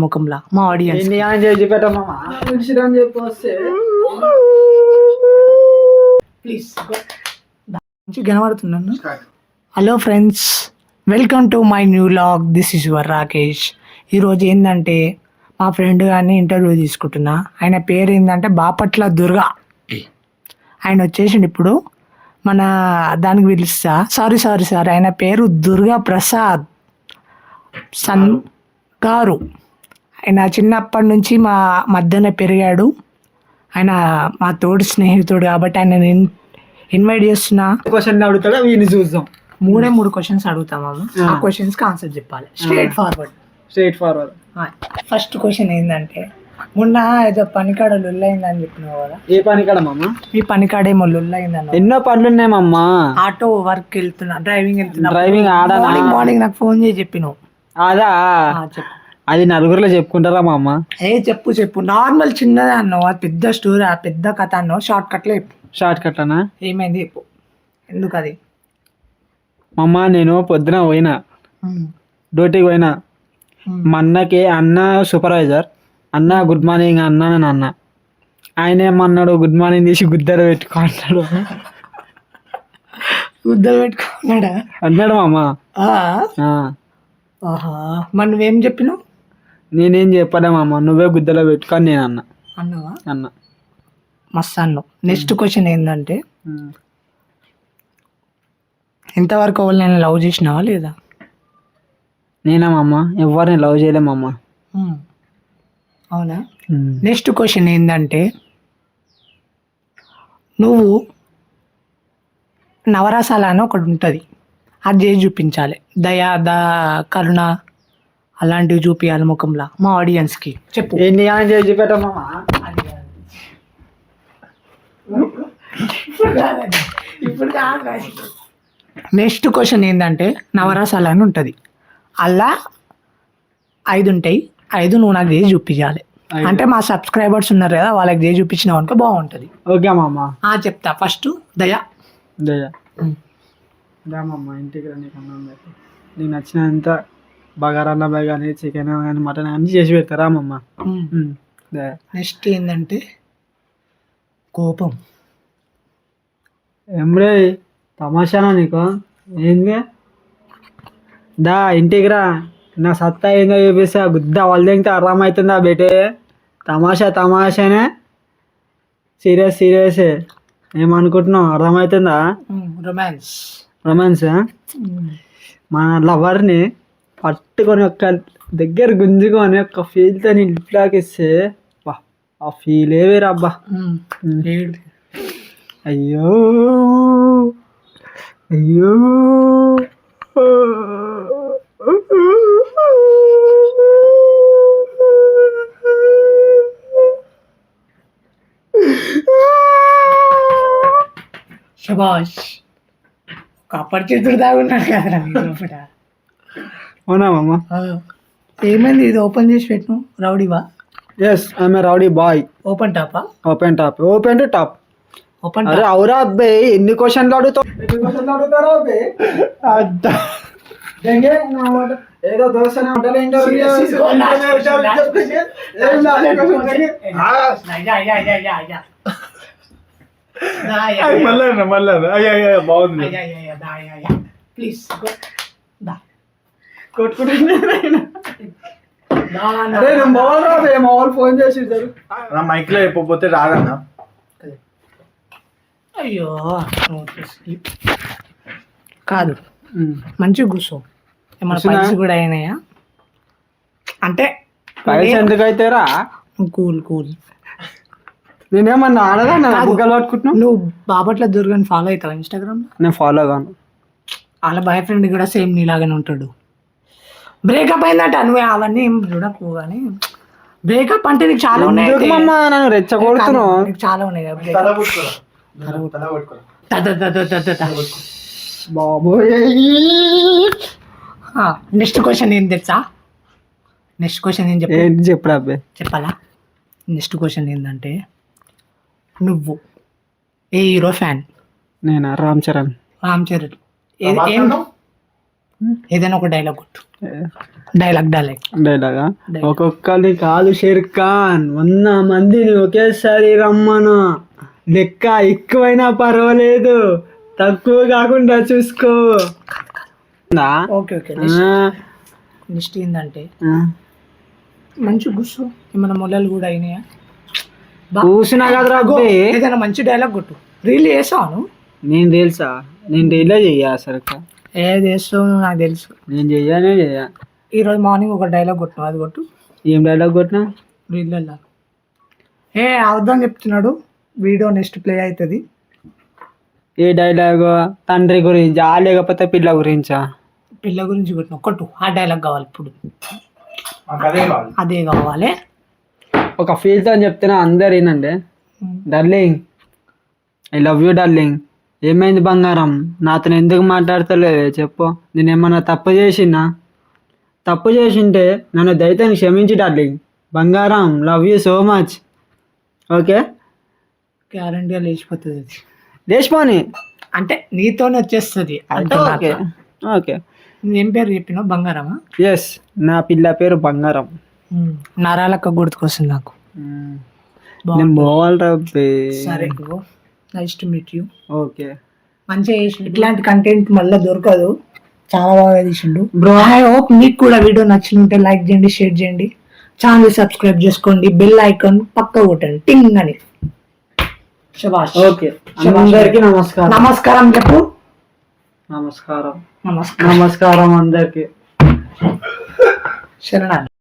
ముఖంలా మా audience please కనబడుతున్నాను. Hello friends, welcome to my new vlog. This is your Rakesh. ఈరోజు ఏంటంటే మా ఫ్రెండ్ గారిని ఇంటర్వ్యూ తీసుకుంటున్నా. ఆయన పేరు ఏంటంటే బాపట్ల దుర్గా. ఆయన వచ్చేసిండు ఇప్పుడు. మన దానికి పిలుస్తా. సారీ ఆయన పేరు దుర్గా ప్రసాద్ సన్ గారు. ఆయన చిన్నప్పటి నుంచి మా మధ్యన పెరిగాడు. ఆయన మా తోడు స్నేహితుడు కాబట్టి ఆయన ఇన్వైట్ చేస్తున్నా. క్వశ్చన్ అడుగుతాడా వీని చూద్దాం. మూడు క్వశ్చన్స్ అడుగుతాము. ఆ క్వశ్చన్స్కి ఆన్సర్ చెప్పాలి. Straight forward. ఫస్ట్ క్వశ్చన్ ఏంటంటే, మొన్న ఏదో పనికాడ లొల్లయిందని చెప్పినావు కదా. ఏ పనికాడ మామ? ఈ పనికాడ ఏమో లొల్లయిందన్న. ఎన్నో పనులు ఉన్నాయి మామ. ఆటో వర్క్ వెళ్తున్నా, డ్రైవింగ్ ఆడా మార్నింగ్ నాకు ఫోన్ చేసి చెప్పినావు. అదా చెప్పు. అది నలుగురిలో చెప్పుకుంటారా మా అమ్మ? చెప్పు నార్మల్ చిన్నదే అన్నావు. అది పెద్ద స్టోరీ, ఆ పెద్ద కథ అన్నావు. షార్ట్ కట్లో చెప్పు. షార్ట్ కట్ అనా? ఏమైంది చెప్పు. ఎందుకు అది? మా అమ్మ, నేను పొద్దున పోయినా, డ్యూటీకి పోయినా. మా అన్నకి అన్న సూపర్వైజర్. అన్న గుడ్ మార్నింగ్ అన్న అని అన్న. ఆయన ఏమన్నాడు, గుడ్ మార్నింగ్ తీసి గుద్దర పెట్టుకో అన్నాడు. గుద్దర పెట్టుకున్నాడా అన్నాడు మా అమ్మ. మరి నువ్వేం చెప్పినావు? నేనేం చెప్పాడా మా అమ్మ, నువ్వే గుద్దలో పెట్టుకొని నేను అన్నావా? అన్న మస్తు అన్నావు. నెక్స్ట్ క్వశ్చన్ ఏంటంటే, ఇంతవరకు వాళ్ళు నేను లవ్ చేసినావా లేదా? నేనా మా అమ్మ? ఎవరిని లవ్ చేయలే మా అమ్మ. అవునా? నెక్స్ట్ క్వశ్చన్ ఏంటంటే, నువ్వు నవరసాల అని ఒకటి ఉంటుంది, అది చేసి చూపించాలి. దయా కరుణ అలాంటివి చూపించాలి ముఖంలో మా ఆడియన్స్కి. చెప్పు. ఎన్ని చేసి పెట్టమ్మా? నెక్స్ట్ క్వశ్చన్ ఏంటంటే, నవరసాల అని ఉంటుంది, అలా 5 ఉంటాయి. 5 నువ్వు నాకు చేసి చూపించాలి. అంటే మా సబ్స్క్రైబర్స్ ఉన్నారు కదా, వాళ్ళకి చేసి చూపించినావు అనుకో బాగుంటుంది. ఓకే మామ. చెప్తా. ఫస్ట్ దయా. దామమ్మ ఇంటికి రా, నీకు అన్నం పెట్టి నీకు నచ్చినంత బగారన్న కానీ చికెన్ కానీ మటన్ అన్నీ చేసి పెడతారా అమ్మమ్మ. నెక్స్ట్ ఏంటంటే కోపం. ఏమ్రే తమాషానా నీకు? ఏంది? దా ఇంటికి రా, నా సత్తా ఏందో చూపిస్తా. గుద్ద వాళ్ళు తింటే అర్థమవుతుందా బేటే? తమాషానే, సీరియస్. ఏమనుకుంటున్నావు? అర్థమవుతుందా? రొమాన్స్. మన లవర్ని పట్టుకొని ఒక్క దగ్గర గుంజుకొని ఒక్క ఫీల్తో ఇంట్లోకి ఇస్తే ఆ ఫీల్ వేరు అబ్బా. అయ్యో శభాష్. ఒక అపరిచితుడు దాగున్నాడు కదా. అవునా మామ? ఏమైంది? ఇది ఓపెన్ చేసి పెట్టు. రౌడీవా? Yes, I'm a rowdy boy. Open టాపా? Open to top. ఓపెన్. అరే అవురా అబ్బాయి, ఎన్ని క్వశ్చన్లు అడుగుతావు? ఏదో దోశ బాగుంది. ప్లీజ్ ఫోన్ చేసి మైక్ లో చెప్పకపోతే రాదన్నా. అయ్యో కాదు, మంచిగా కూర్చో. ఏమన్నా పైసలు కూడా అయినాయా? అంటే ఎందుకు అయితేరా? కూల్. నేనేమన్నా ఆడదా బుగ్గలు పట్టుకుంటున్నావు? నువ్వు బాపట్ల దుర్గాని ఫాలో అవుతావా ఇన్స్టాగ్రామ్? నేను ఫాలో కాను. వాళ్ళ బాయ్ ఫ్రెండ్ కూడా సేమ్ నీలాగానే ఉంటాడు. బ్రేకప్ అయిందంట. నువ్వు అవన్నీ ఏం చూడకు. కానీ బ్రేకప్ అంటే నీకు చాలా ఉన్నాయి. నన్ను రెచ్చగొడుతున్నావు. నీకు చాలా ఉన్నాయి కదా. నెక్స్ట్ క్వశ్చన్ ఏం తెలుసా? నెక్స్ట్ క్వశ్చన్ ఏం చెప్పరా అబ్బాయి? చెప్పాలా? నెక్స్ట్ క్వశ్చన్ ఏంటంటే, నువ్వు ఏ హీరో ఫ్యాన్? నేనా? రామ్ చరణ్. ఏదైనా ఒక డైలాగ్ కొట్టు. డైలాగ్ డైలాగా ఒక్కొక్కరిని కాదు షేర్ ఖాన్ 100 మందిని ఒకేసారి రమ్మను, లెక్క ఎక్కువైనా పర్వాలేదు, తక్కువ కాకుండా చూసుకో. ఓకే నెక్స్ట్ ఏంటంటే మంచి గుస్సు ఏమైనా మొలలు కూడా అయినాయా? కూర్చున్నా కదరా ఏదైనా మంచి డైలాగ్ కొట్టు. రీల్ చేసాను నేను తెలుసా, నేను డైలా చెయ్యా అసలు. ఏది చేస్తావు నాకు తెలుసు. నేను చెయ్యానే చెయ్యా. ఈరోజు మార్నింగ్ ఒక డైలాగ్ కొట్టు, అది కొట్టు. ఏం డైలాగ్ కొట్టినా? రీల్లో అవద్దాం చెప్తున్నాడు. వీడియో నెక్స్ట్ ప్లే అవుతుంది. ఏ డైలాగ్? తండ్రి గురించా లేకపోతే పిల్ల గురించా? పిల్ల గురించి కొట్టిన కొట్టు. ఆ డైలాగ్ కావాలి ఇప్పుడు. అదే కావాలి. ఒక ఫీల్తో అని చెప్తున్నా, అందరు ఏనండి. Darling, I love you darling. ఏమైంది బంగారం, నాతో ఎందుకు మాట్లాడతలేదే చెప్పు. నేను ఏమన్నా తప్పు చేసిందా? తప్పు చేసింటే నన్ను దయచేసి క్షమించి డార్లింగ్. బంగారం, love you so much. Okay, గ్యారంటీగా లేచిపోతుంది. లేచిపోని అంటే నీతోనే వచ్చేస్తుంది. Okay okay. ఏం పేరు చెప్పినావు? బంగారమా? ఎస్, నా పిల్ల పేరు బంగారం. నరాలక్క గుర్తుకొస్తుంది నాకు. నేను పోవాలరా. సరే, nice to meet you. Okay, మంచిగా చేసిండు. ఇట్లాంటి కంటెంట్ మళ్ళీ దొరకదు. చాలా బాగా తీసిండు బ్రో. ఐ హోప్ మీకు కూడా వీడియో నచ్చినట్టే లైక్ చేయండి, షేర్ చేయండి, ఛానల్ సబ్స్క్రైబ్ చేసుకోండి, బెల్ ఐకాన్ పక్క కొట్టండి టింగ్ అని. శభాష్. ఓకే, అందరికీ నమస్కారం. నమస్కారం చెప్పు. నమస్కారం నమస్కారం నమస్కారం అందరికి. శరణాలు.